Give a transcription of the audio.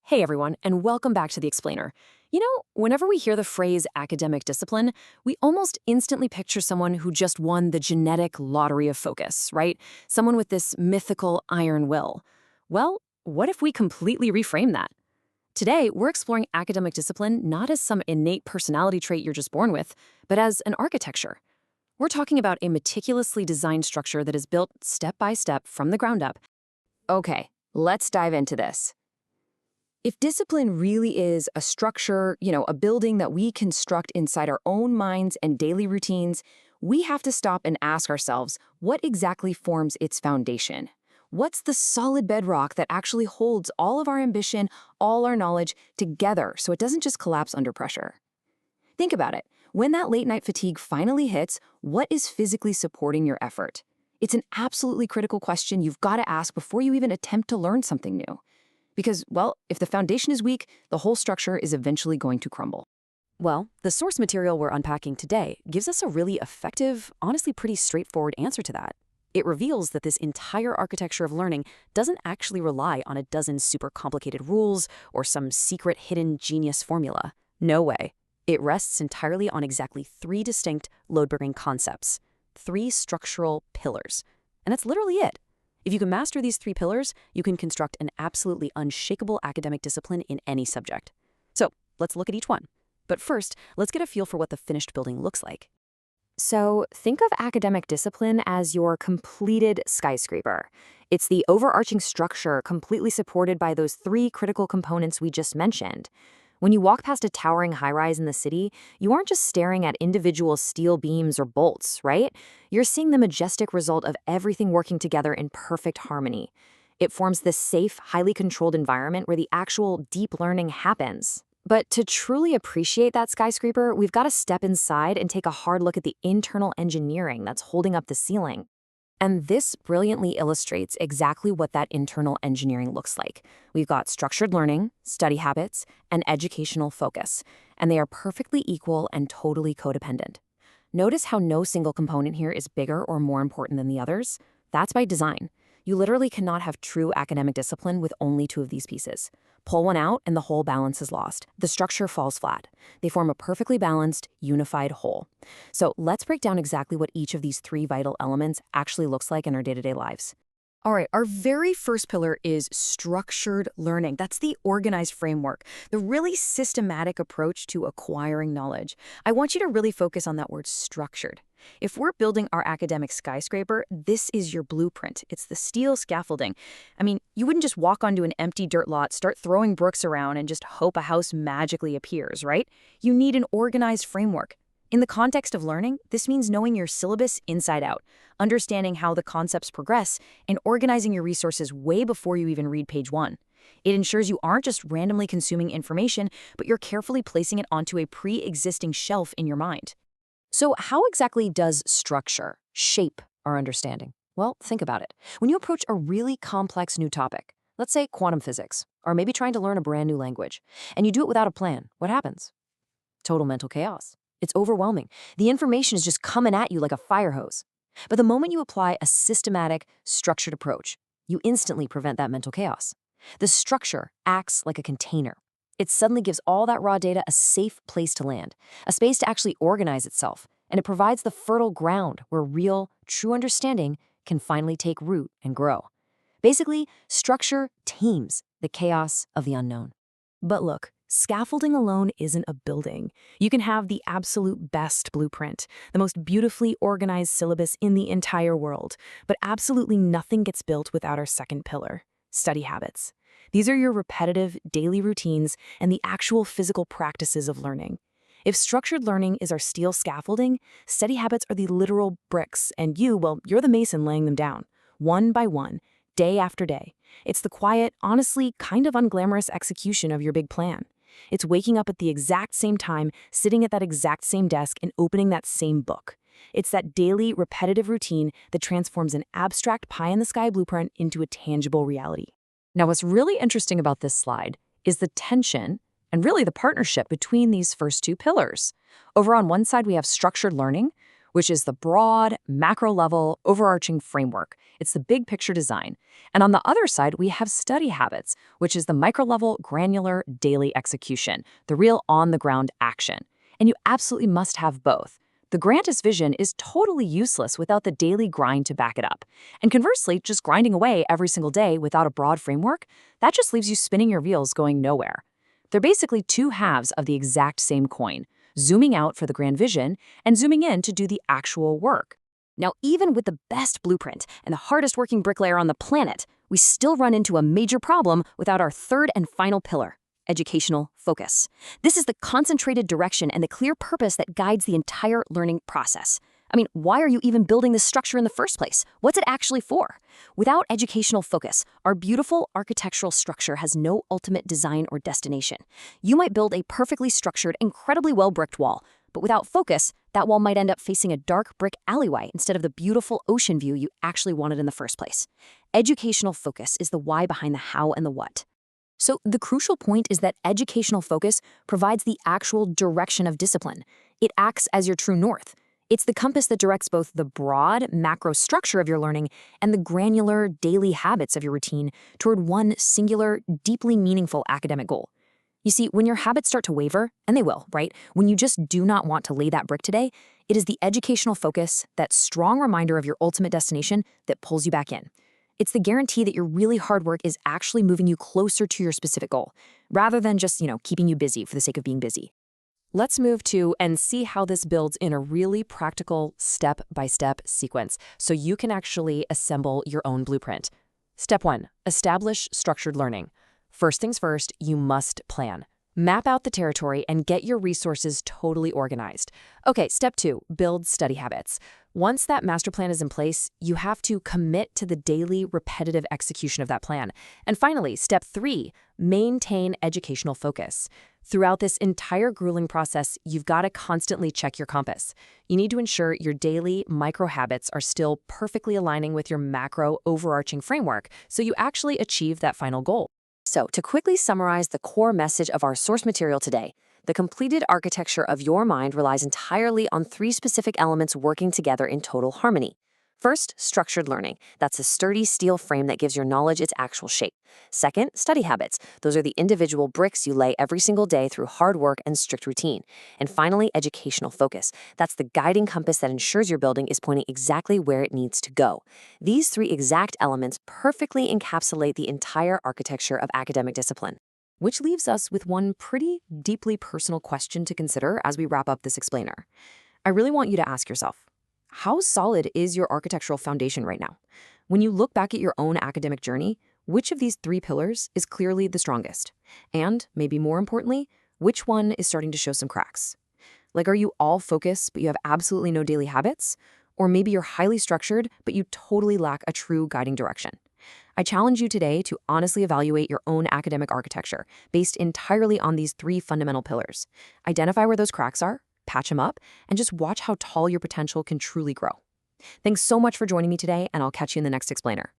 Hey everyone, and welcome back to The Explainer. Whenever we hear the phrase academic discipline, we almost instantly picture someone who just won the genetic lottery of focus, right? Someone with this mythical iron will. Well, what if we completely reframe that? Today, we're exploring academic discipline not as some innate personality trait you're just born with, but as an architecture. We're talking about a meticulously designed structure that is built step by step from the ground up. Okay, let's dive into this. If discipline really is a structure, a building that we construct inside our own minds and daily routines, we have to stop and ask ourselves, what exactly forms its foundation? What's the solid bedrock that actually holds all of our ambition, all our knowledge together so it doesn't just collapse under pressure? Think about it. When that late night fatigue finally hits, what is physically supporting your effort? It's an absolutely critical question you've got to ask before you even attempt to learn something new. Because, well, if the foundation is weak, the whole structure is eventually going to crumble. Well, the source material we're unpacking today gives us a really effective, honestly pretty straightforward answer to that. It reveals that this entire architecture of learning doesn't actually rely on a dozen super complicated rules or some secret hidden genius formula. No way. It rests entirely on exactly three distinct load-bearing concepts, three structural pillars. And that's literally it. If you can master these three pillars, you can construct an absolutely unshakable academic discipline in any subject. So let's look at each one. But first, let's get a feel for what the finished building looks like. So think of academic discipline as your completed skyscraper. It's the overarching structure completely supported by those three critical components we just mentioned. When you walk past a towering high-rise in the city, you aren't just staring at individual steel beams or bolts, right? You're seeing the majestic result of everything working together in perfect harmony. It forms this safe, highly controlled environment where the actual deep learning happens. But to truly appreciate that skyscraper, we've got to step inside and take a hard look at the internal engineering that's holding up the ceiling. And this brilliantly illustrates exactly what that internal engineering looks like. We've got structured learning, study habits, and educational focus, and they are perfectly equal and totally codependent. Notice how no single component here is bigger or more important than the others? That's by design. You literally cannot have true academic discipline with only two of these pieces. Pull one out and the whole balance is lost. The structure falls flat. They form a perfectly balanced, unified whole. So let's break down exactly what each of these three vital elements actually looks like in our day-to-day lives. All right, our very first pillar is structured learning. That's the organized framework, the really systematic approach to acquiring knowledge. I want you to really focus on that word structured. If we're building our academic skyscraper, this is your blueprint. It's the steel scaffolding. I mean, you wouldn't just walk onto an empty dirt lot, start throwing bricks around, and just hope a house magically appears, right? You need an organized framework. In the context of learning, this means knowing your syllabus inside out, understanding how the concepts progress, and organizing your resources way before you even read page one. It ensures you aren't just randomly consuming information, but you're carefully placing it onto a pre-existing shelf in your mind. So how exactly does structure shape our understanding? Well, think about it. When you approach a really complex new topic, let's say quantum physics, or maybe trying to learn a brand new language, and you do it without a plan, what happens? Total mental chaos. It's overwhelming. The information is just coming at you like a fire hose. But the moment you apply a systematic, structured approach, you instantly prevent that mental chaos. The structure acts like a container. It suddenly gives all that raw data a safe place to land, a space to actually organize itself, and it provides the fertile ground where real, true understanding can finally take root and grow. Basically, structure tames the chaos of the unknown. But look, scaffolding alone isn't a building. You can have the absolute best blueprint, the most beautifully organized syllabus in the entire world, but absolutely nothing gets built without our second pillar, study habits. These are your repetitive daily routines and the actual physical practices of learning. If structured learning is our steel scaffolding, study habits are the literal bricks, and you're the mason laying them down, one by one, day after day. It's the quiet, honestly, kind of unglamorous execution of your big plan. It's waking up at the exact same time, sitting at that exact same desk, and opening that same book. It's that daily, repetitive routine that transforms an abstract pie-in-the-sky blueprint into a tangible reality. Now, what's really interesting about this slide is the tension and really the partnership between these first two pillars. Over on one side, we have structured learning, which is the broad, macro-level, overarching framework. It's the big picture design. And on the other side, we have study habits, which is the micro-level, granular, daily execution, the real on-the-ground action. And you absolutely must have both. The grandest vision is totally useless without the daily grind to back it up. And conversely, just grinding away every single day without a broad framework, that just leaves you spinning your wheels going nowhere. They're basically two halves of the exact same coin, zooming out for the grand vision and zooming in to do the actual work. Now, even with the best blueprint and the hardest working bricklayer on the planet, we still run into a major problem without our third and final pillar: educational focus. This is the concentrated direction and the clear purpose that guides the entire learning process. I mean, why are you even building this structure in the first place? What's it actually for? Without educational focus, our beautiful architectural structure has no ultimate design or destination. You might build a perfectly structured, incredibly well-bricked wall, but without focus, that wall might end up facing a dark brick alleyway instead of the beautiful ocean view you actually wanted in the first place. Educational focus is the why behind the how and the what. So the crucial point is that educational focus provides the actual direction of discipline. It acts as your true north. It's the compass that directs both the broad, macro structure of your learning and the granular, daily habits of your routine toward one singular, deeply meaningful academic goal. You see, when your habits start to waver, and they will, right? When you just do not want to lay that brick today, it is the educational focus, that strong reminder of your ultimate destination, that pulls you back in. It's the guarantee that your really hard work is actually moving you closer to your specific goal, rather than just, keeping you busy for the sake of being busy. Let's move to and see how this builds in a really practical step-by-step sequence so you can actually assemble your own blueprint. Step 1, establish structured learning. First things first, you must plan. Map out the territory and get your resources totally organized. Okay, step 2, build study habits. Once that master plan is in place, you have to commit to the daily, repetitive execution of that plan. And finally, step 3, maintain educational focus. Throughout this entire grueling process, you've got to constantly check your compass. You need to ensure your daily micro habits are still perfectly aligning with your macro overarching framework so you actually achieve that final goal. So, to quickly summarize the core message of our source material today, the completed architecture of your mind relies entirely on 3 specific elements working together in total harmony. First, structured learning. That's a sturdy steel frame that gives your knowledge its actual shape. Second, study habits. Those are the individual bricks you lay every single day through hard work and strict routine. And finally, educational focus. That's the guiding compass that ensures your building is pointing exactly where it needs to go. These 3 exact elements perfectly encapsulate the entire architecture of academic discipline. Which leaves us with one pretty deeply personal question to consider as we wrap up this explainer. I really want you to ask yourself, how solid is your architectural foundation right now? When you look back at your own academic journey, which of these 3 pillars is clearly the strongest? And, maybe more importantly, which one is starting to show some cracks? Like, are you all focused, but you have absolutely no daily habits? Or maybe you're highly structured, but you totally lack a true guiding direction. I challenge you today to honestly evaluate your own academic architecture based entirely on these 3 fundamental pillars. Identify where those cracks are, patch them up, and just watch how tall your potential can truly grow. Thanks so much for joining me today, and I'll catch you in the next explainer.